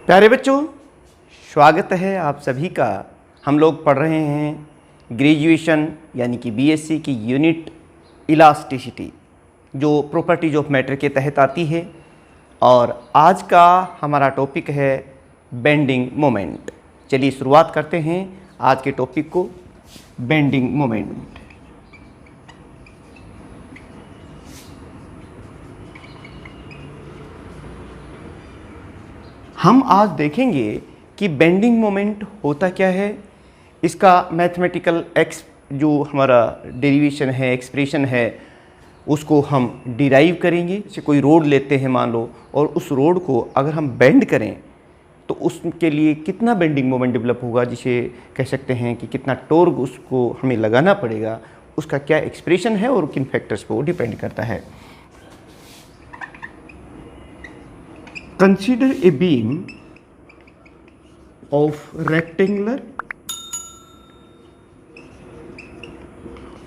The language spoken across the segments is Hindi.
प्यारे बच्चों, स्वागत है आप सभी का। हम लोग पढ़ रहे हैं ग्रेजुएशन यानी कि बीएससी की यूनिट इलास्टिसिटी, जो प्रॉपर्टीज ऑफ मैटर के तहत आती है। और आज का हमारा टॉपिक है बेंडिंग मोमेंट। चलिए शुरुआत करते हैं आज के टॉपिक को, बेंडिंग मोमेंट। हम आज देखेंगे कि बेंडिंग मोमेंट होता क्या है, इसका मैथमेटिकल जो हमारा डेरिवेशन है, एक्सप्रेशन है, उसको हम डिराइव करेंगे। जैसे कोई रोड लेते हैं मान लो, और उस रोड को अगर हम बेंड करें तो उसके लिए कितना बेंडिंग मोमेंट डेवलप होगा, जिसे कह सकते हैं कि कितना टॉर्क उसको हमें लगाना पड़ेगा, उसका क्या एक्सप्रेशन है और किन फैक्टर्स पर वो डिपेंड करता है। Consider a beam of rectangular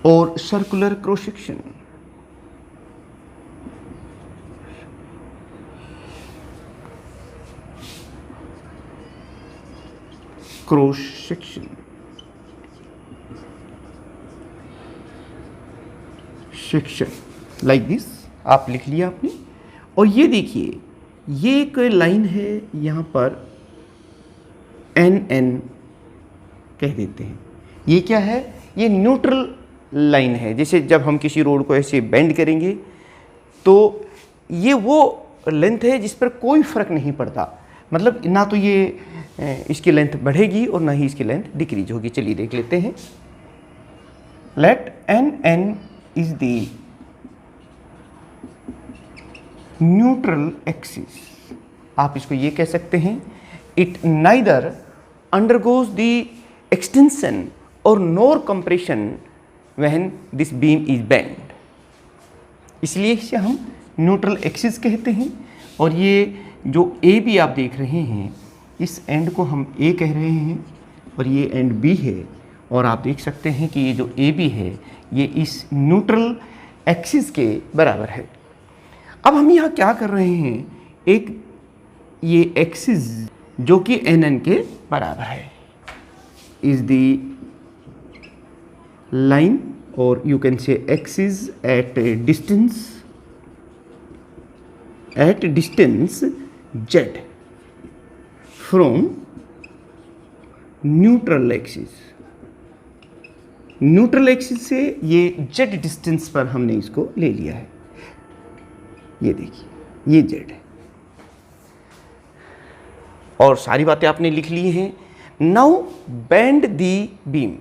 or circular cross section. Cross section. Section like this आप लिख लिया आपने। और ये देखिए, ये एक लाइन है, यहाँ पर NN कह देते हैं। ये क्या है? ये न्यूट्रल लाइन है। जैसे जब हम किसी रोड को ऐसे बेंड करेंगे तो ये वो लेंथ है जिस पर कोई फर्क नहीं पड़ता, मतलब ना तो ये इसकी लेंथ बढ़ेगी और ना ही इसकी लेंथ डिक्रीज होगी। चलिए देख लेते हैं। Let NN is the neutral axis. आप इसको ये कह सकते हैं, it neither undergoes the extension और nor compression when this beam is bend. इसलिए इसे हम न्यूट्रल एक्सिस कहते हैं। और ये जो ए बी आप देख रहे हैं, इस एंड को हम ए कह रहे हैं और ये एंड बी है। और आप देख सकते हैं कि ये जो ए बी है ये इस न्यूट्रल एक्सिस के बराबर है। अब हम यहाँ क्या कर रहे हैं, एक ये एक्सिस जो कि NN के बराबर है इज द लाइन, और you can say axis at distance Z from neutral axis. Neutral axis से ये Z डिस्टेंस पर हमने इसको ले लिया है। ये देखिए, ये Z है और सारी बातें आपने लिख ली हैं। नाउ बेंड दी बीम।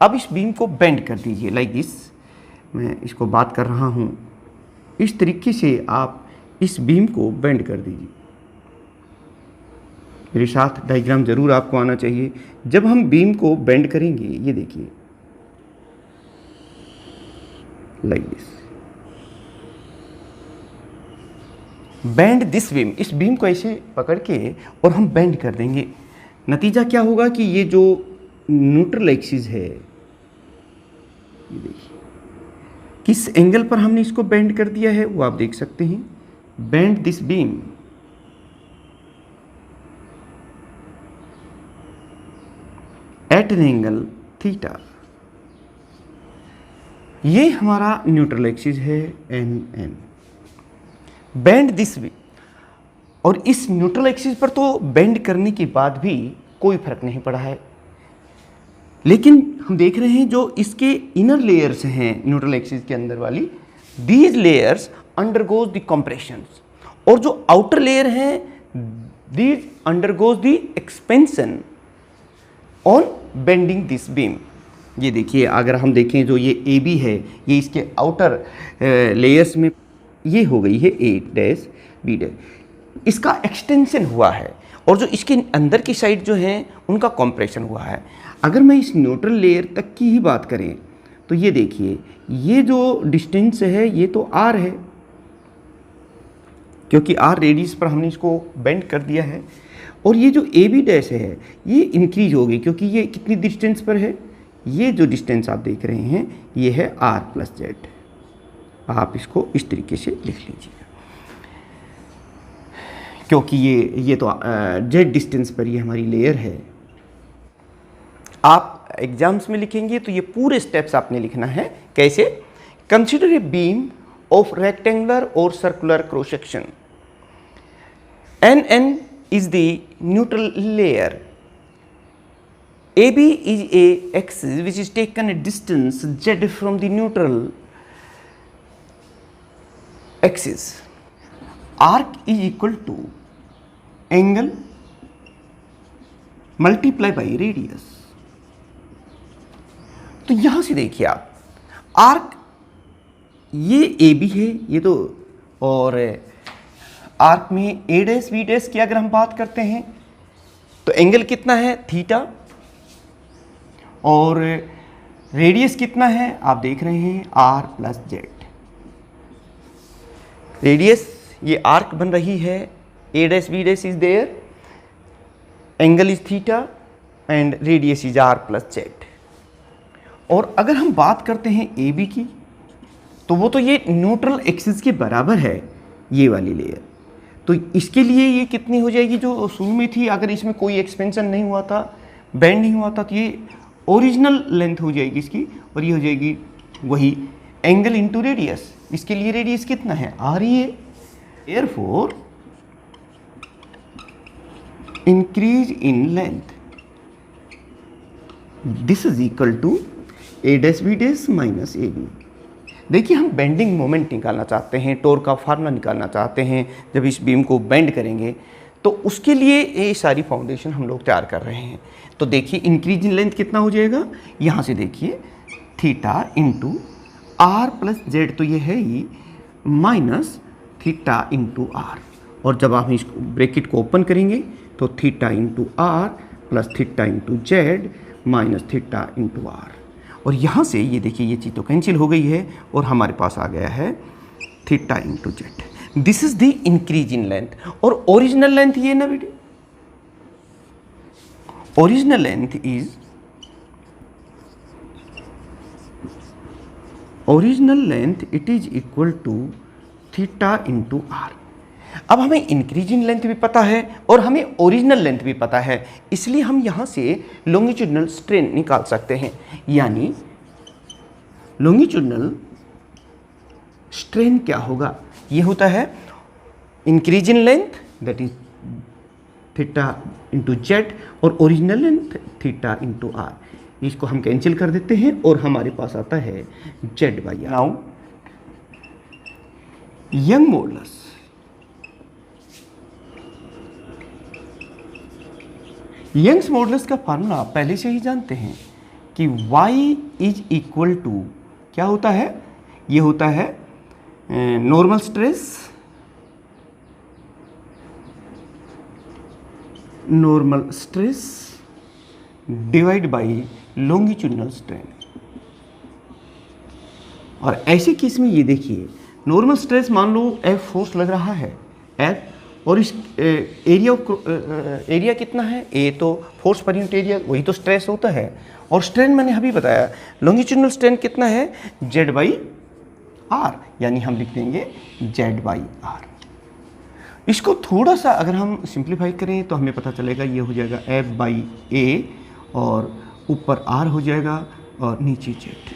अब इस बीम को बेंड कर दीजिए लाइक दिस। मैं इसको बात कर रहा हूँ, इस तरीके से आप इस बीम को बेंड कर दीजिए। मेरे साथ डायग्राम जरूर आपको आना चाहिए। जब हम बीम को बेंड करेंगे, ये देखिए like this, bend this beam. इस बीम को ऐसे पकड़ के और हम बेंड कर देंगे। नतीजा क्या होगा कि ये जो न्यूट्रल एक्सिस है, ये देखिए किस एंगल पर हमने इसको बेंड कर दिया है वो आप देख सकते हैं। Bend this beam at an angle theta. ये हमारा न्यूट्रल एक्सिस है NN। Bend this way. और इस न्यूट्रल एक्सिस पर तो बेंड करने के बाद भी कोई फर्क नहीं पड़ा है, लेकिन हम देख रहे हैं जो इसके इनर लेयर्स हैं न्यूट्रल एक्सिस के अंदर वाली, these layers undergoes the compressions, और जो आउटर लेयर हैं these undergoes the expansion on bending this beam. ये देखिए, अगर हम देखें जो ये AB है, ये इसके आउटर लेयर्स में ये हो गई है A', B', इसका एक्सटेंशन हुआ है, और जो इसके अंदर की साइड जो है उनका कंप्रेशन हुआ है। अगर मैं इस न्यूट्रल लेयर तक की ही बात करें तो ये देखिए, ये जो डिस्टेंस है ये तो R है, क्योंकि R रेडियस पर हमने इसको बेंड कर दिया है। और ये जो AB' है ये इंक्रीज होगी, क्योंकि ये कितनी डिस्टेंस पर है, ये जो डिस्टेंस आप देख रहे हैं ये है R+Z। आप इसको इस तरीके से लिख लीजिए। क्योंकि ये तो जेड डिस्टेंस पर ये हमारी लेयर है। आप एग्जाम्स में लिखेंगे तो ये पूरे स्टेप्स आपने लिखना है। कैसे? Consider a beam of rectangular और circular cross section, N is the neutral layer, AB is a axis which is taken a distance z from the neutral axis. Arc is equal to angle multiply by radius. तो यहां से देखिए आप, आर्क ये AB है, ये तो, और आर्क में ए डैश बी डैश की अगर हम बात करते हैं तो एंगल कितना है? थीटा। और रेडियस कितना है? आप देख रहे हैं आर प्लस जेड। रेडियस ये आर्क बन रही है, A dash B dash is there, angle is theta and radius is R plus Z. और अगर हम बात करते हैं ए बी की, तो वो तो ये न्यूट्रल एक्सिस के बराबर है ये वाली लेयर। तो इसके लिए ये कितनी हो जाएगी जो शुरू में थी? अगर इसमें कोई एक्सपेंशन नहीं हुआ था, बेंड नहीं हुआ था, तो ये ओरिजिनल लेंथ हो जाएगी इसकी, और ये हो जाएगी वही एंगल इंटू रेडियस। इसके लिए रेडियस कितना है? आर ही है। Therefore increase in length this is equal to A dash B dash minus A B. देखिए, हम बेंडिंग मोमेंट निकालना चाहते हैं, टॉर्क का फार्मूला निकालना चाहते हैं जब इस बीम को बेंड करेंगे, तो उसके लिए ये सारी फाउंडेशन हम लोग तैयार कर रहे हैं। तो देखिए, इंक्रीज इन लेंथ कितना हो जाएगा? यहाँ से देखिए, theta into R plus Z, तो ये है ही माइनस थीटा इंटू आर। और जब आप इस ब्रैकेट को ओपन करेंगे तो theta into R plus theta into Z minus theta into R. और यहाँ से ये देखिए, ये चीज़ तो कैंसिल हो गई है और हमारे पास आ गया है theta into Z. This is the increase in length. और ओरिजिनल लेंथ ये ना बेटे, original length is, original length it is equal to theta into R. अब हमें इंक्रीज इन लेंथ भी पता है और हमें ओरिजिनल लेंथ भी पता है, इसलिए हम यहाँ से लॉन्गिट्यूडनल स्ट्रेन निकाल सकते हैं। यानी लॉन्गिट्यूडनल स्ट्रेन क्या होगा? ये होता है increase in length that is theta into Z, और original length theta into R. इसको हम कैंसिल कर देते हैं और हमारे पास आता है Z by R. Now Young modulus, Young's modulus का फार्मूला आप पहले से ही जानते हैं कि y इज इक्वल टू क्या होता है? ये होता है normal stress, normal stress divide by longitudinal strain. और ऐसे केस में ये देखिए, नॉर्मल स्ट्रेस मान लो F फोर्स लग रहा है F, और इस एरिया कितना है? ए, तो फोर्स पर यूनिट एरिया, वही तो स्ट्रेस होता है। और स्ट्रेन मैंने अभी बताया, लॉन्गिट्यूडनल स्ट्रेन कितना है? जेड बाई आर, यानी हम लिख देंगे जेड बाई आर। इसको थोड़ा सा अगर हम सिंप्लीफाई करें तो हमें पता चलेगा, ये हो जाएगा एफ बाई ए, और ऊपर आर हो जाएगा और नीचे जेड।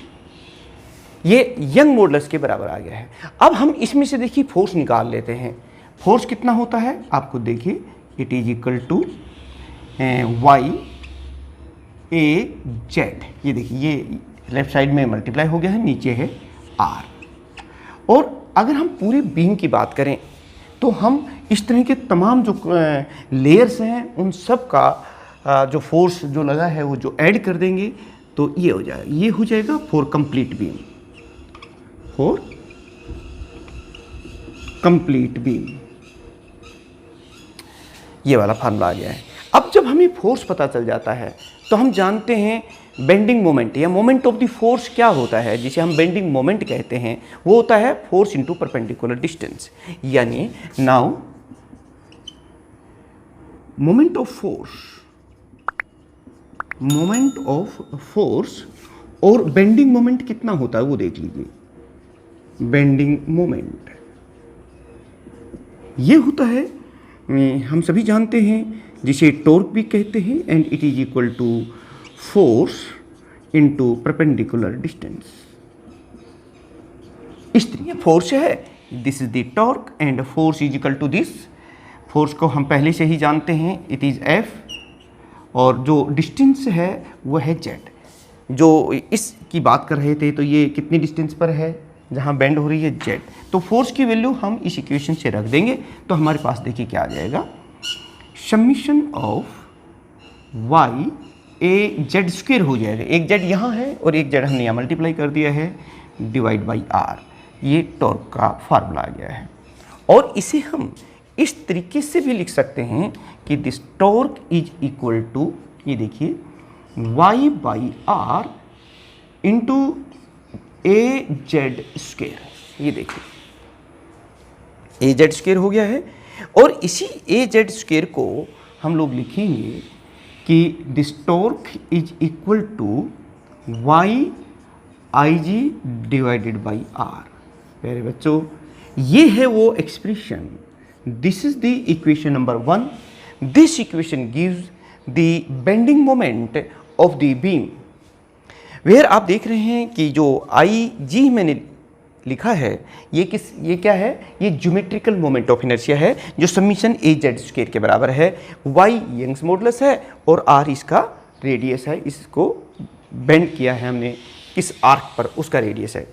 ये यंग मॉडुलस के बराबर आ गया है। अब हम इसमें से देखिए फोर्स निकाल लेते हैं। फोर्स कितना होता है? आपको देखिए, it is equal to Y A Z. ये देखिए, ये लेफ्ट साइड में मल्टीप्लाई हो गया है, नीचे है आर। और अगर हम पूरी बीम की बात करें तो हम इस तरह के तमाम जो लेयर्स हैं उन सब का जो फोर्स जो लगा है वो जो ऐड कर देंगे तो ये हो जाएगा, ये हो जाएगा for complete beam, for complete beam. ये वाला फार्मूला आ गया है। अब जब हमें फोर्स पता चल जाता है तो हम जानते हैं बेंडिंग मोमेंट या मोमेंट ऑफ द फोर्स क्या होता है, जिसे हम बेंडिंग मोमेंट कहते हैं। वो होता है फोर्स इनटू परपेंडिकुलर डिस्टेंस। यानी now moment of force, moment of force और बेंडिंग मोमेंट कितना होता है वो देख लीजिए। बेंडिंग मोमेंट ये होता है हम सभी जानते हैं, जिसे टॉर्क भी कहते हैं, and it is equal to force into perpendicular distance. इस तरीके फोर्स है, this is the torque and force is equal to this. Force को हम पहले से ही जानते हैं, इट इज एफ, और जो डिस्टेंस है वो है जेड। जो इसकी बात कर रहे थे, तो ये कितनी डिस्टेंस पर है जहाँ बेंड हो रही है, जेड। तो फोर्स की वैल्यू हम इस इक्वेशन से रख देंगे, तो हमारे पास देखिए क्या आ जाएगा, summation of Y A Z square हो जाएगा। एक जेड यहाँ है और एक जेड हमने यहाँ मल्टीप्लाई कर दिया है, डिवाइड बाई आर। ये टॉर्क का फार्मूला आ गया है। और इसे हम इस तरीके से भी लिख सकते हैं कि this torque is equal to, ये देखिए, Y by R into A Z square. ये देखिए ए जेड स्क्वेयर हो गया है। और इसी ए जेड स्क्वेयर को हम लोग लिखेंगे कि this torque is equal to Y I G divided by R. प्यारे बच्चों, ये है वो expression, this is the equation number 1। This equation gives the bending moment of the beam. Where आप देख रहे हैं कि जो आई जी मैंने लिखा है, ये क्या है, ये ज्योमेट्रिकल मोमेंट ऑफ इनर्शिया है, जो समीशन ए जेड स्क्वायर के बराबर है। वाई यंग्स मॉडुलस है और आर इसका रेडियस है, इसको बेंड किया है हमने किस आर्क पर, उसका रेडियस है।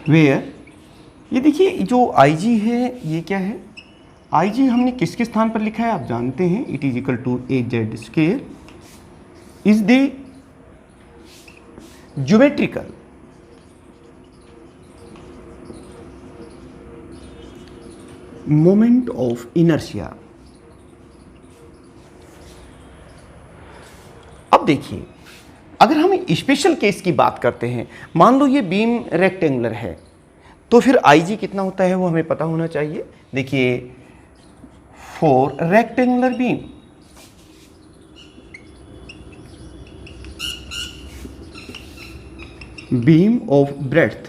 वेयर ये देखिए, जो आई जी है ये क्या है, आई जी हमने किसके स्थान पर लिखा है आप जानते हैं, it is equal to A Z square is the geometrical moment of inertia. अब देखिए, अगर हम स्पेशल केस की बात करते हैं, मान लो ये बीम रेक्टेंगुलर है, तो फिर आई जी कितना होता है वो हमें पता होना चाहिए। देखिए, for rectangular beam beam of breadth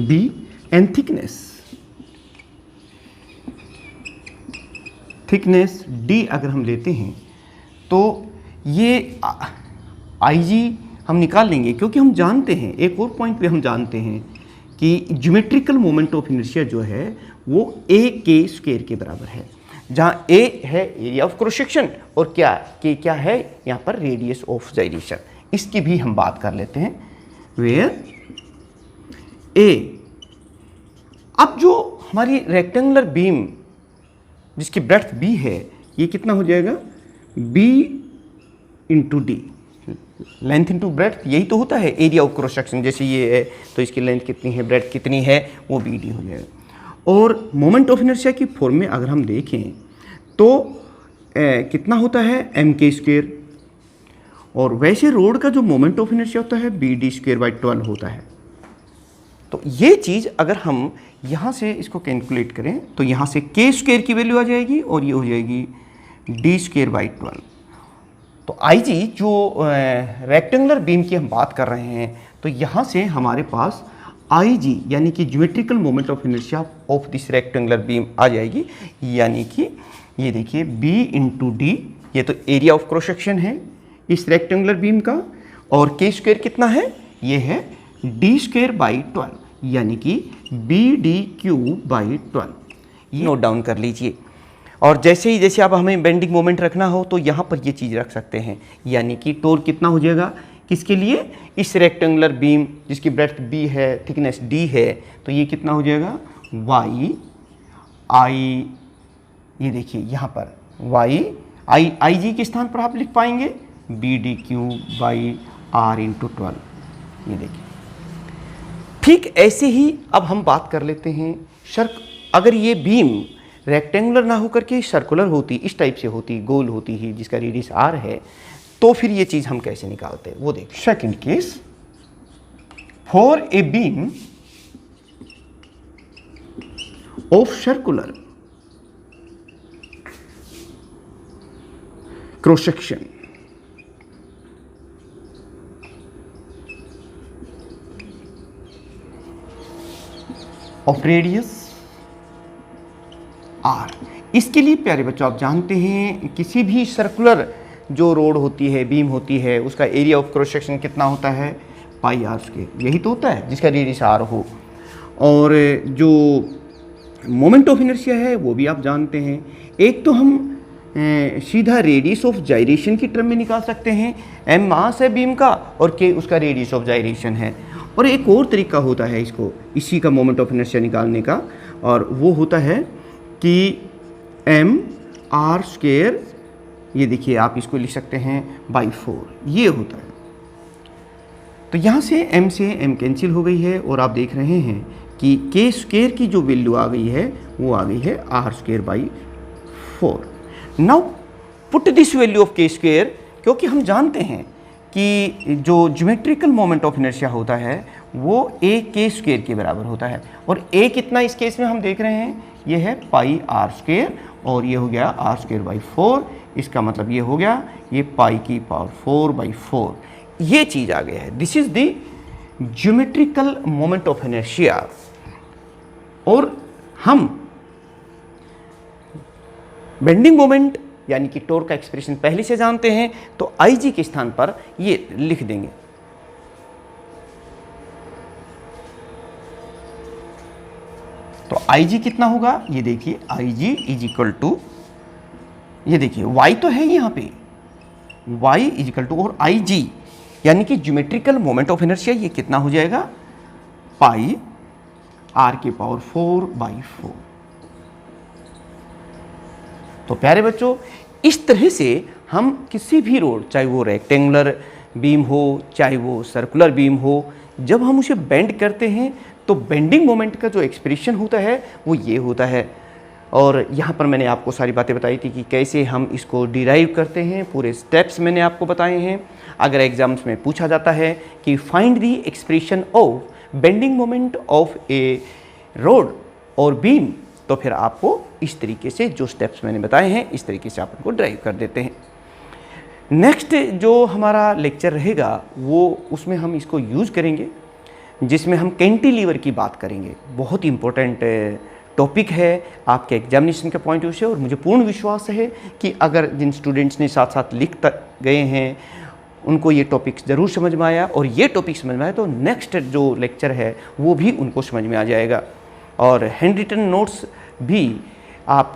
B and thickness D अगर हम लेते हैं तो ये IG हम निकाल लेंगे, क्योंकि हम जानते हैं, एक और पॉइंट पे हम जानते हैं कि ज्योमेट्रिकल मोमेंट ऑफ इनर्शिया जो है वो a के स्क्वायर के बराबर है, जहाँ a है एरिया ऑफ क्रॉस सेक्शन और क्या है यहाँ पर रेडियस ऑफ जाइरेशन। इसकी भी हम बात कर लेते हैं। वेयर a, अब जो हमारी रेक्टेंगुलर बीम जिसकी ब्रेड्थ b है, ये कितना हो जाएगा, b into D, length into breadth, यही तो होता है एरिया ऑफ क्रॉस सेक्शन। जैसे ये है तो इसकी लेंथ कितनी है, ब्रेड्थ कितनी है, वो बी डी हो जाएगा। और मोमेंट ऑफ इनर्शिया की फॉर्म में अगर हम देखें तो कितना होता है, एम के स्क्वेयर, और वैसे रोड का जो मोमेंट ऑफ इनर्शिया होता है बी डी स्क्वेयर बाई 12 होता है। तो ये चीज़ अगर हम यहाँ से इसको कैलकुलेट करें तो यहाँ से के स्क्वेयर की वैल्यू आ जाएगी और ये हो जाएगी डी स्क्वेयर बाई 12। तो आई जी जो रेक्टेंगुलर बीम की हम बात कर रहे हैं, तो यहाँ से हमारे पास आई जी यानी कि geometrical moment of inertia of this rectangular beam आ जाएगी, यानी कि ये देखिए B इंटू डी, ये तो एरिया ऑफ क्रॉस सेक्शन है इस रेक्टेंगुलर बीम का, और के स्क्वायर कितना है, ये है डी स्क्वायर बाई 12, यानी कि बी डी क्यूब बाई 12। ये नोट डाउन कर लीजिए। और जैसे अब हमें बेंडिंग मोमेंट रखना हो तो यहाँ पर ये चीज़ रख सकते हैं, यानी कि टोर कितना हो जाएगा किसके लिए, इस रेक्टेंगुलर बीम जिसकी ब्रेड्थ b है, थिकनेस d है, तो ये कितना हो जाएगा y i, ये देखिए यहाँ पर y आई जी के स्थान पर आप लिख पाएंगे B D Q by R into 12। ये देखिए, ठीक ऐसे ही अब हम बात कर लेते हैं अगर ये बीम रेक्टेंगुलर ना होकर के सर्कुलर होती, इस टाइप से होती, गोल होती ही, जिसका रेडियस r है, तो फिर ये चीज़ हम कैसे निकालते हैं वो देख। Second case, for a beam of circular cross section of radius R. इसके लिए प्यारे बच्चों आप जानते हैं किसी भी सर्कुलर जो रोड होती है, बीम होती है, उसका एरिया ऑफ क्रॉस सेक्शन कितना होता है, पाई आर स्क्वायर, यही तो होता है जिसका रेडियस आर हो। और जो मोमेंट ऑफ इनर्शिया है वो भी आप जानते हैं। एक तो हम सीधा रेडियस ऑफ जाइरेशन की टर्म में निकाल सकते हैं, एम मास है बीम का और के उसका रेडियस ऑफ जाइरेशन है। और एक और तरीका होता है इसको इसी का मोमेंट ऑफ इनर्शिया निकालने का, और वो होता है कि एम आर स्क्वायर, ये देखिए आप इसको लिख सकते हैं बाई 4, ये होता है। तो यहाँ से m कैंसिल हो गई है और आप देख रहे हैं कि के स्क्वायर की जो वैल्यू आ गई है वो आ गई है R square by 4। Now put this value of K square, क्योंकि हम जानते हैं कि जो ज्योमेट्रिकल मोमेंट ऑफ इनर्शिया होता है वो ए के स्क्वायर के बराबर होता है, और ए कितना इस केस में हम देख रहे हैं, ये है पाई आर स्क्वायर और ये हो गया आर स्क्वायर बाई 4। इसका मतलब ये हो गया ये पाई की पावर 4 बाई 4, ये चीज़ आ गया है। This is the geometrical moment of inertia. और हम बेंडिंग मोमेंट यानी कि टॉर्क का एक्सप्रेशन पहले से जानते हैं, तो आई जी के स्थान पर ये लिख देंगे। तो आई जी कितना होगा, ये देखिए आई जी इज इक्वल टू, ये देखिए y तो है यहाँ पे, y इज इक्वल टू, और आई जी यानी कि ज्योमेट्रिकल मोमेंट ऑफ इनर्शिया ये कितना हो जाएगा, पाई आर की पावर 4 बाई 4। तो प्यारे बच्चों इस तरह से हम किसी भी रोड, चाहे वो रेक्टेंगुलर बीम हो चाहे वो सर्कुलर बीम हो, जब हम उसे बेंड करते हैं तो बेंडिंग मोमेंट का जो एक्सप्रेशन होता है वो ये होता है। और यहाँ पर मैंने आपको सारी बातें बताई थी कि कैसे हम इसको डिराइव करते हैं, पूरे स्टेप्स मैंने आपको बताए हैं। अगर एग्जाम्स में पूछा जाता है कि find the expression of bending moment of A road और बीम, तो फिर आपको इस तरीके से जो स्टेप्स मैंने बताए हैं इस तरीके से आप उनको ड्राइव कर देते हैं। नेक्स्ट जो हमारा लेक्चर रहेगा वो उसमें हम इसको यूज़ करेंगे, जिसमें हम कैंटिलीवर की बात करेंगे। बहुत ही इंपॉर्टेंट टॉपिक है आपके एग्जामिनेशन के पॉइंट ऑफ व्यू से, और मुझे पूर्ण विश्वास है कि अगर जिन स्टूडेंट्स ने साथ साथ लिख गए हैं उनको ये टॉपिक ज़रूर समझ में आया, और ये टॉपिक समझ में आया तो नेक्स्ट जो लेक्चर है वो भी उनको समझ में आ जाएगा। और हैंड रिटन नोट्स भी आप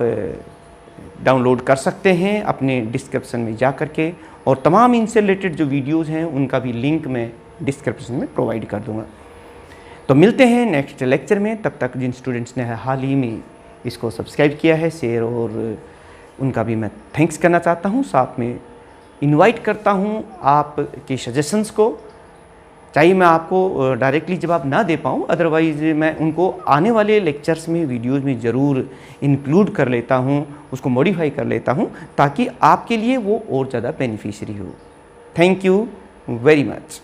डाउनलोड कर सकते हैं अपने डिस्क्रिप्शन में जा कर के, और तमाम इनसे रिलेटेड जो वीडियोज़ हैं उनका भी लिंक मैं डिस्क्रिप्शन में प्रोवाइड कर दूँगा। तो मिलते हैं नेक्स्ट लेक्चर में, तब तक जिन स्टूडेंट्स ने हाल ही में इसको सब्सक्राइब किया है, शेयर, और उनका भी मैं थैंक्स करना चाहता हूँ। साथ में इनवाइट करता हूँ आपके सजेशंस को, चाहे मैं आपको डायरेक्टली जवाब ना दे पाऊँ, अदरवाइज़ मैं उनको आने वाले लेक्चर्स में वीडियोज़ में ज़रूर इंक्लूड कर लेता हूँ, उसको मॉडिफाई कर लेता हूँ ताकि आपके लिए वो और ज़्यादा बेनिफिशियरी हो। Thank you very much.